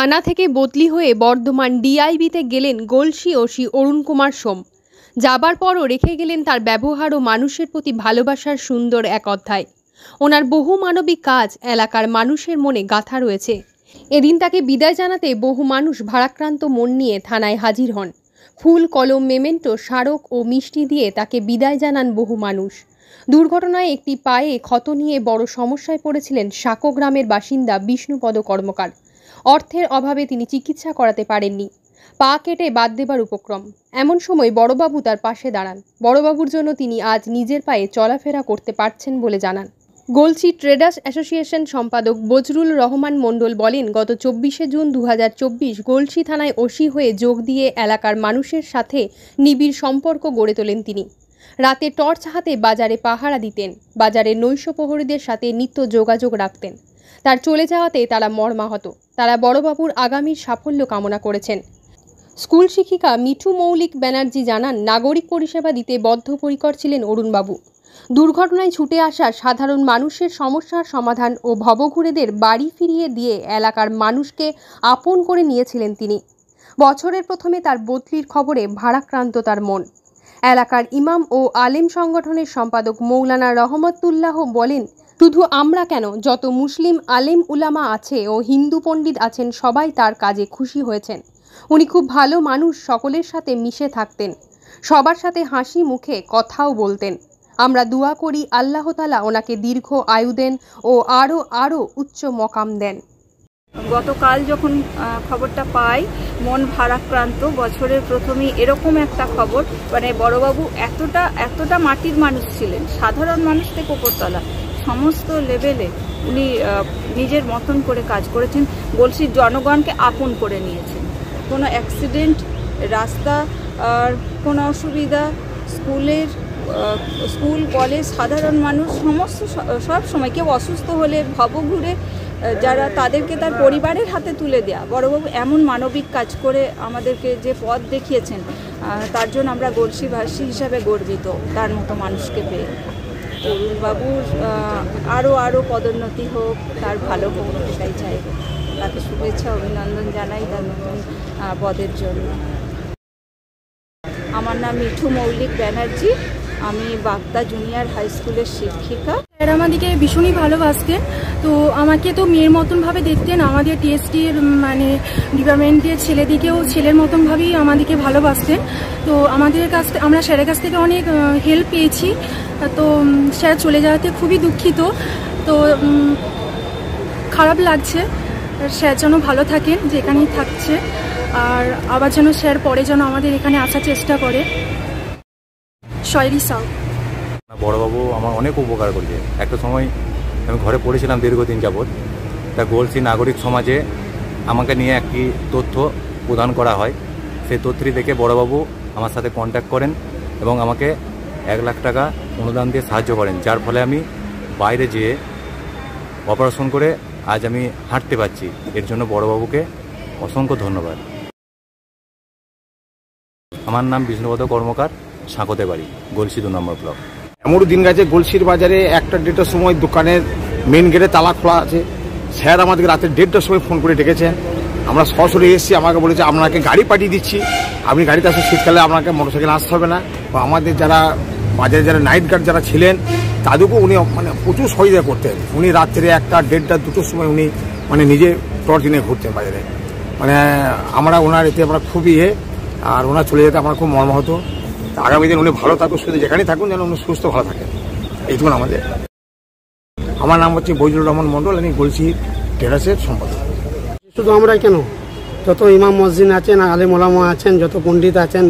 থানা থেকে বদলি হয়ে বর্ধমান ডিআইবিতে গেলেন গলসি ওসি অরুণ কুমার সোম। যাবার পরও রেখে গেলেন তার ব্যবহার ও মানুষের প্রতি ভালোবাসার সুন্দর এক অধ্যায়। ওনার বহু মানবিক কাজ এলাকার মানুষের মনে গাঁথা রয়েছে। এদিন তাকে বিদায় জানাতে বহু মানুষ ভারাক্রান্ত মন নিয়ে থানায় হাজির হন। ফুল, কলম, মেমেন্টো, স্মারক ও মিষ্টি দিয়ে তাকে বিদায় জানান বহু মানুষ। দুর্ঘটনায় একটি পায়ে ক্ষত নিয়ে বড় সমস্যায় পড়েছিলেন সাঁকো গ্রামের বাসিন্দা বিষ্ণুপদ কর্মকার। অর্থের অভাবে তিনি চিকিৎসা করাতে পারেননি। পা কেটে বাদ দেবার উপক্রম। এমন সময় বড়বাবু তার পাশে দাঁড়ান। বড়বাবুর জন্য তিনি আজ নিজের পায়ে চলাফেরা করতে পারছেন বলে জানান। গলসি ট্রেডার্স অ্যাসোসিয়েশন সম্পাদক বজরুল রহমান মণ্ডল বলেন, গত 24শে জুন 2024 গলসি থানায় ওসি হয়ে যোগ দিয়ে এলাকার মানুষের সাথে নিবিড় সম্পর্ক গড়ে তোলেন তিনি। রাতে টর্চ হাতে বাজারে পাহারা দিতেন। বাজারের নৈশ প্রহরীদের সাথে নিত্য যোগাযোগ রাখতেন। তার চলে যাওয়াতে তারা মর্মাহত। তারা বড়বাবুর আগামীর সাফল্য কামনা করেছেন। স্কুল শিক্ষিকা মিঠু মৌলিক ব্যানার্জি জানান, নাগরিক পরিষেবা দিতে বদ্ধপরিকর ছিলেন অরুণবাবু। দুর্ঘটনায় ছুটে আসা সাধারণ মানুষের সমস্যার সমাধান ও ভবঘুরেদের বাড়ি ফিরিয়ে দিয়ে এলাকার মানুষকে আপন করে নিয়েছিলেন তিনি। বছরের প্রথমে তার বদলির খবরে ভারাক্রান্ত তার মন। এলাকার ইমাম ও আলেম সংগঠনের সম্পাদক মৌলানা রহমতুল্লাহ বলেন, শুধু আমরা কেন, যত মুসলিম আলেম উলামা আছে ও হিন্দু পণ্ডিত আছেন সবাই তার কাজে খুশি হয়েছেন। উনি খুব ভালো মানুষ, সকলের সাথে মিশে থাকতেন, সবার সাথে হাসি মুখে কথাও বলতেন। আমরা দোয়া করি আল্লাহ তাআলা ওনাকে দীর্ঘ আয়ু দেন ও আরও উচ্চ মকাম দেন। গতকাল যখন খবরটা পাই মন ভারাক্রান্ত। বছরের প্রথমেই এরকম একটা খবর, মানে বড়বাবু এতটা মাটির মানুষ ছিলেন, সাধারণ মানুষ থেকে উপরতলা সমস্ত লেভেলে উনি নিজের মতন করে কাজ করেছেন। গলসির জনগণকে আপন করে নিয়েছেন। কোনো অ্যাক্সিডেন্ট, রাস্তা আর কোনো অসুবিধা, স্কুল কলেজ, সাধারণ মানুষ সমস্ত সব সময় কেউ অসুস্থ হলে ভবঘুরে যারা তাদেরকে তার পরিবারের হাতে তুলে দেয়া। বড়বাবু এমন মানবিক কাজ করে আমাদেরকে যে পথ দেখিয়েছেন, তার জন্য আমরা গলসিবাসী হিসাবে গর্বিত তার মতো মানুষকে পেয়ে। অরুণবাবুর আরও পদোন্নতি হোক, তার ভালো হোক, এটাই চাইব। তাকে শুভেচ্ছা অভিনন্দন জানাই তার নতুন পদের জন্য। আমার নাম মিঠু মৌলিক ব্যানার্জি, আমি বাগদা জুনিয়র হাই স্কুলের শিক্ষিকা। স্যার আমাদেরকে ভীষণই ভালোবাসতেন। তো আমাকে তো মেয়ের মতনভাবে দেখতেন। আমাদের টিএসটির মানে ডিপার্টমেন্টের ছেলেদিকেও ছেলের মতনভাবেই আমাদেরকে ভালোবাসতেন। তো আমরা স্যারের কাছ থেকে অনেক হেল্প পেয়েছি। তো স্যার চলে যাওয়াতে খুবই দুঃখিত। তো খারাপ লাগছে। স্যার যেন ভালো থাকেন যেখানেই থাকছে, আর আবার যেন স্যার পরে যেন আমাদের এখানে আসার চেষ্টা করে। শয়রি সাউ। বড়বাবু আমার অনেক উপকার করেছে। একটা সময় আমি ঘরে পড়েছিলাম দীর্ঘদিন যাবৎ। তা গলসি নাগরিক সমাজে আমাকে নিয়ে একটি তথ্য প্রদান করা হয়। সেই তথ্যটি দেখে বড়বাবু আমার সাথে কন্ট্যাক্ট করেন এবং আমাকে 1 লাখ টাকা অনুদান দিয়ে সাহায্য করেন, যার ফলে আমি বাইরে যেয়ে অপারেশন করে আজ আমি হাঁটতে পারছি। এর জন্য বড়বাবুকে অসংখ্য ধন্যবাদ। আমার নাম বিষ্ণুপদ কর্মকার, সাঁকোতে বাড়ি, গলসি 2 নম্বর ব্লক। এমনও দিন গেছে গলসির বাজারে 1টা-1:30টার সময় দোকানের মেন গেটে তালা খোলা আছে। স্যার আমাদেরকে রাতে 1:30টার সময় ফোন করে ডেকেছেন। আমরা সরাসরি এসেছি। আমাকে বলেছে আপনাকে গাড়ি পাঠিয়ে দিচ্ছি, আপনি গাড়িতে আসে, শীতকালে আপনাকে মোটরসাইকেল আসতে হবে না। বা আমাদের যারা বাজারে যারা নাইট গার্ড যারা ছিলেন তাদেরকেও উনি মানে প্রচুর সহযোগিতা করতেন। উনি রাত্রে 1টা, 1:30টা, 2টোর সময় উনি মানে নিজে টর্চ নিয়ে ঘুরতেন বাজারে। মানে আমরা ওনার এতে আমরা খুবই আর ওনার চলে যেতে আমার খুব মর্মাহত। আগামী দিন উনি ভালো থাকুন, শুধু যেখানেই থাকুন যেন উনি সুস্থ ভালো থাকেন, এইটুকু আমাদের। আমার নাম হচ্ছে বজরুল রহমান মণ্ডল, আমি গলসি ট্রেডার্সের সম্পাদক। শুধু আমরাই কেন, যত ইমাম মসজিদ আছেন, আলেম ওলামা আছেন, যত পণ্ডিত আছেন,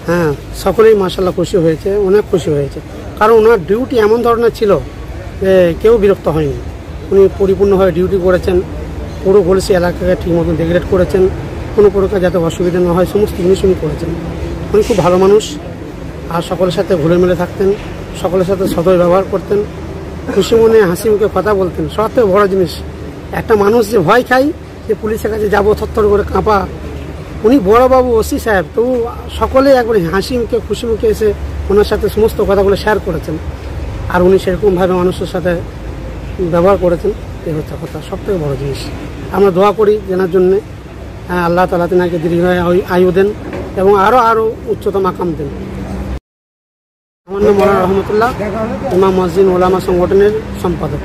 হ্যাঁ সকলেই মাশাআল্লাহ খুশি হয়েছে, অনেক খুশি হয়েছে। কারণ ওনার ডিউটি এমন ধরনের ছিল যে কেউ বিরক্ত হয়নি। উনি পরিপূর্ণভাবে ডিউটি করেছেন, পুরো গলসি এলাকাকে ঠিক মতো ডেকোরেট করেছেন, কোনো প্রকার যাতে অসুবিধা না হয় সমস্ত জিনিস উনি করেছেন। উনি খুব ভালো মানুষ, আর সকলের সাথে ঘুরে মেলে থাকতেন, সকলের সাথে সদয় ব্যবহার করতেন, খুশি মনে হাসি মুখে কথা বলতেন। সব থেকে বড় জিনিস, একটা মানুষ যে ভয় খায় যে পুলিশের কাছে যাবো, থরথর করে কাঁপা, উনি বড়বাবু ওসি সাহেব তো সকলে একবারে হাসি মুখে খুশি মুখে এসে ওনার সাথে সমস্ত কথাগুলো শেয়ার করেছেন। আর উনি সেরকমভাবে মানুষের সাথে ব্যবহার করেছেন, এই হচ্ছে কথা, সব থেকে বড় জিনিস। আমরা দোয়া করি যেনার জন্যে হ্যাঁ, আল্লাহ তাআলা তেনাকে দীর্ঘ আয়ু দেন এবং আরও উচ্চতম মাকাম দেন। আমার নাম মৌলানা রহমতুল্লাহ, ইমাম মসজিদ ওলামা সংগঠনের সম্পাদক।